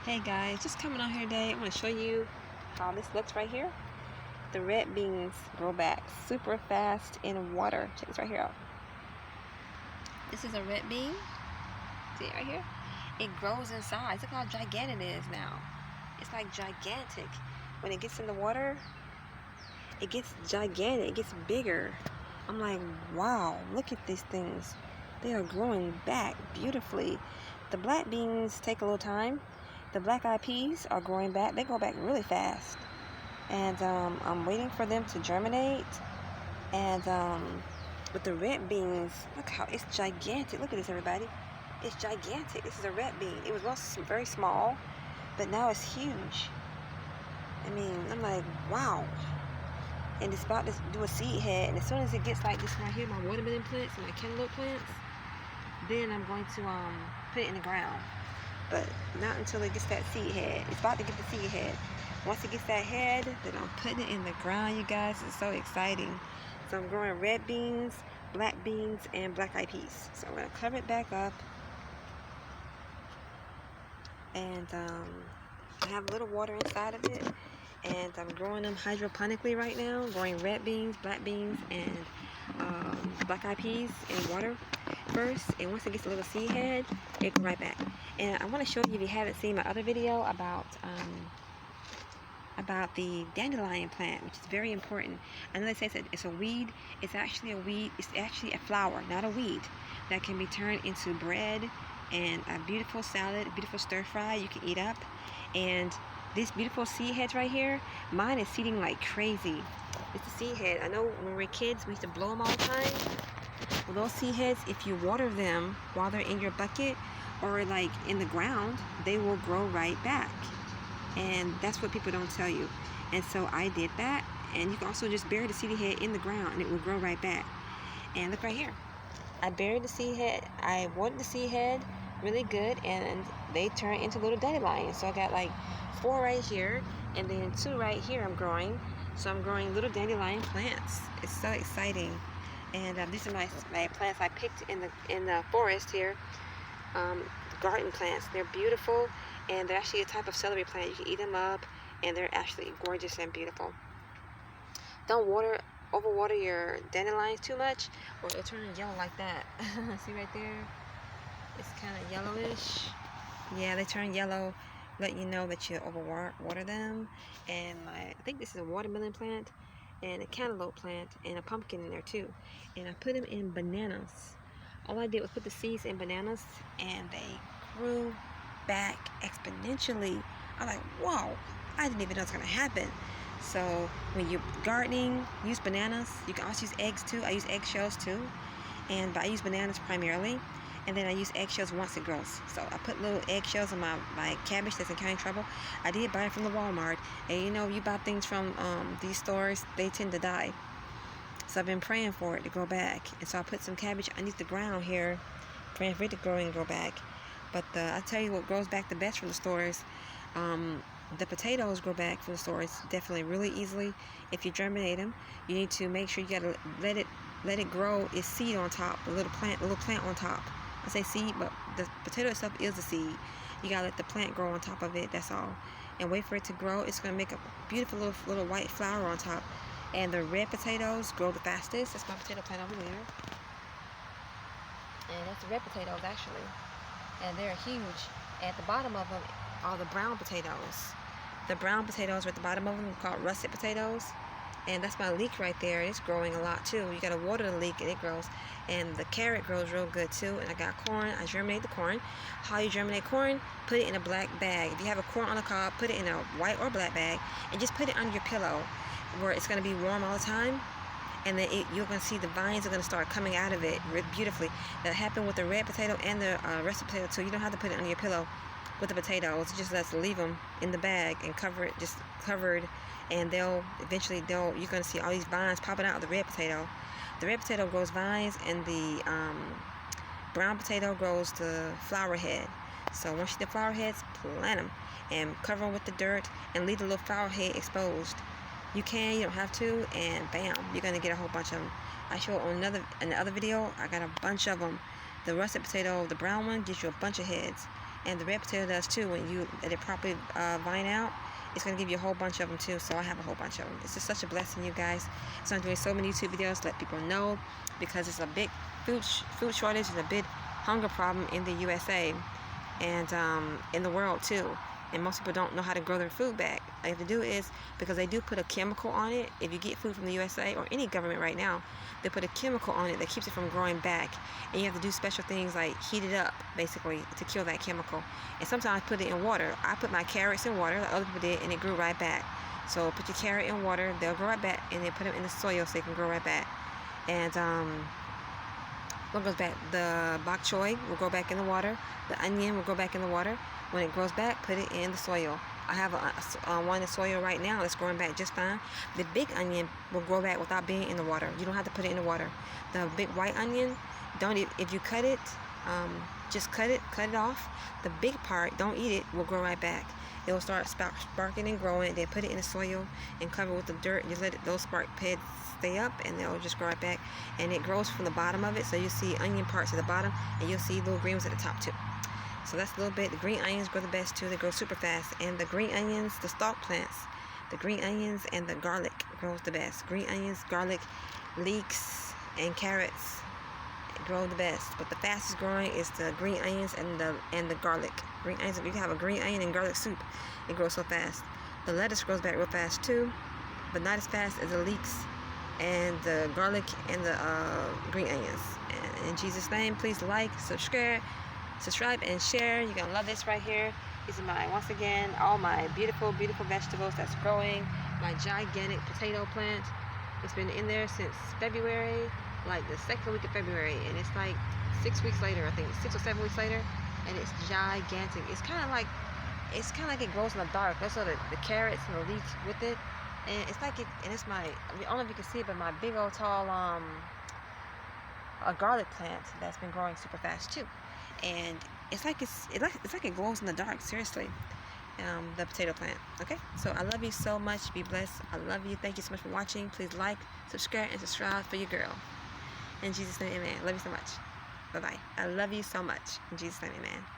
Hey guys, just coming on here today. I want to show you how this looks right here. The red beans grow back super fast in water. Check this right here out. This is a red bean. See it right here? It grows in size. Look how gigantic it is now. It's like gigantic. When it gets in the water, it gets gigantic. It gets bigger. I'm like, wow, look at these things. They are growing back beautifully. The black beans take a little time. The black-eyed peas are growing back. They go back really fast. And I'm waiting for them to germinate. And with the red beans, look how it's gigantic. Look at this, everybody. It's gigantic. This is a red bean. It was once very small, but now it's huge. I mean, I'm like, wow. And it's about to do a seed head. And as soon as it gets like this right here, my watermelon plants and my cantaloupe plants, then I'm going to put it in the ground. But not until it gets that seed head. It's about to get the seed head. Once it gets that head, then I'm putting it in the ground, you guys. It's so exciting. So I'm growing red beans, black beans, and black-eyed peas. So I'm going to cover it back up. And I have a little water inside of it. And I'm growing them hydroponically right now. Growing red beans, black beans, and black-eyed peas in water first. And once it gets a little seed head, it goes right back. And I want to show you, if you haven't seen my other video about the dandelion plant, which is very important. I know they say it's a weed. It's actually a weed. It's actually a flower, not a weed, that can be turned into bread and a beautiful salad, a beautiful stir fry you can eat up. And these beautiful seed heads right here, mine is seeding like crazy. It's a seed head. I know when we were kids, we used to blow them all the time. Well, those seed heads, if you water them while they're in your bucket or like in the ground, they will grow right back. And that's what people don't tell you. And so I did that. And you can also just bury the seed head in the ground and it will grow right back. And look right here. I buried the seed head. I watered the seed head really good, and they turn into little dandelions. So I got like 4 right here, and then 2 right here I'm growing. So I'm growing little dandelion plants. It's so exciting. And these are my plants I picked in the forest here. Garden plants. They're beautiful, and they're actually a type of celery plant. You can eat them up, and they're actually gorgeous and beautiful. Don't overwater your dandelions too much, or they'll turn yellow like that. See right there? It's kind of yellowish. Yeah, they turn yellow. Let you know that you overwater them. And I think this is a watermelon plant, and a cantaloupe plant, and a pumpkin in there too. And I put them in bananas. All I did was put the seeds in bananas, and they grew back exponentially. I'm like, whoa, I didn't even know it's gonna happen. So when you're gardening, use bananas. You can also use eggs too. I use eggshells too, but I use bananas primarily. And then I use eggshells once it grows. So I put little eggshells in my cabbage that's in kind of trouble. I did buy it from the Walmart. And you know, you buy things from these stores, they tend to die. So I've been praying for it to grow back. And so I put some cabbage underneath the ground here, praying for it to grow and grow back. But I tell you what grows back the best from the stores. The potatoes grow back from the stores definitely really easily. If you germinate them, you need to make sure you gotta let it grow its seed on top, a little plant on top. I say seed, but the potato itself is a seed. You gotta let the plant grow on top of it. That's all, and wait for it to grow. It's gonna make a beautiful little white flower on top. And the red potatoes grow the fastest. That's my potato plant over there, and that's the red potatoes actually, and they're huge. At the bottom of them are the brown potatoes. The brown potatoes are at the bottom of them, called russet potatoes. And that's my leek right there. It's growing a lot too. You gotta water the leek and it grows. And the carrot grows real good too. And I got corn. I germinate the corn. How you germinate corn? Put it in a black bag. If you have a corn on the cob, put it in a white or black bag and just put it under your pillow where it's gonna be warm all the time. And then you're gonna see the vines are gonna start coming out of it beautifully. That happened with the red potato and the russet potato too. You don't have to put it under your pillow with the potatoes. Just let's leave them in the bag and cover it, just covered. And you're gonna see all these vines popping out of the red potato. The red potato grows vines, and the brown potato grows the flower head. So once you get the flower heads, plant them and cover them with the dirt and leave the little flower head exposed. You don't have to, and bam, you're gonna get a whole bunch of them. I show on in the other video, I got a bunch of them. The russet potato, the brown one, gives you a bunch of heads. And the red potato does too. When you let it properly vine out, it's going to give you a whole bunch of them too. So I have a whole bunch of them. It's just such a blessing, you guys. So I'm doing so many YouTube videos to let people know, because it's a big food shortage and a big hunger problem in the USA and in the world too. And most people don't know how to grow their food back. All you have to do is, because they do put a chemical on it. If you get food from the USA or any government right now, they put a chemical on it that keeps it from growing back. And you have to do special things like heat it up, basically, to kill that chemical. And sometimes I put it in water. I put my carrots in water, like other people did, and it grew right back. So put your carrot in water, they'll grow right back, and then put them in the soil so they can grow right back. And what goes back? The bok choy will go back in the water. The onion will go back in the water. When it grows back, put it in the soil. I have one in the soil right now that's growing back just fine. The big onion will grow back without being in the water. You don't have to put it in the water. The big white onion, if you cut it, just cut it off. The big part, don't eat it, will grow right back. It will start sparking and growing. Then put it in the soil and cover it with the dirt. And just let those spark pads stay up, and they'll just grow right back. And it grows from the bottom of it, so you'll see onion parts at the bottom, and you'll see little green ones at the top too. So that's a little bit. The green onions grow the best too. They grow super fast. And the green onions, the stalk plants, the green onions and the garlic grows the best. Green onions, garlic, leeks, and carrots grow the best. But the fastest growing is the green onions and the garlic. Green onions, you can have a green onion and garlic soup. It grows so fast. The lettuce grows back real fast too, but not as fast as the leeks and the garlic and the green onions. And in Jesus' name, please like, subscribe, and share. You're gonna love this right here. These are once again, all my beautiful vegetables that's growing. My gigantic potato plant. It's been in there since February, like the second week of February, and it's like 6 weeks later, I think 6 or 7 weeks later, and it's gigantic. It's kind of like it grows in the dark. That's all the carrots and the leeks with it, and it's like it. And it's I don't know if you can see it, but my big old tall a garlic plant that's been growing super fast too. And it's like it glows in the dark. Seriously, the potato plant. Okay, so I love you so much. Be blessed. I love you. Thank you so much for watching. Please like, subscribe, and subscribe for your girl. In Jesus' name, amen. Love you so much. Bye bye. I love you so much. In Jesus' name, amen.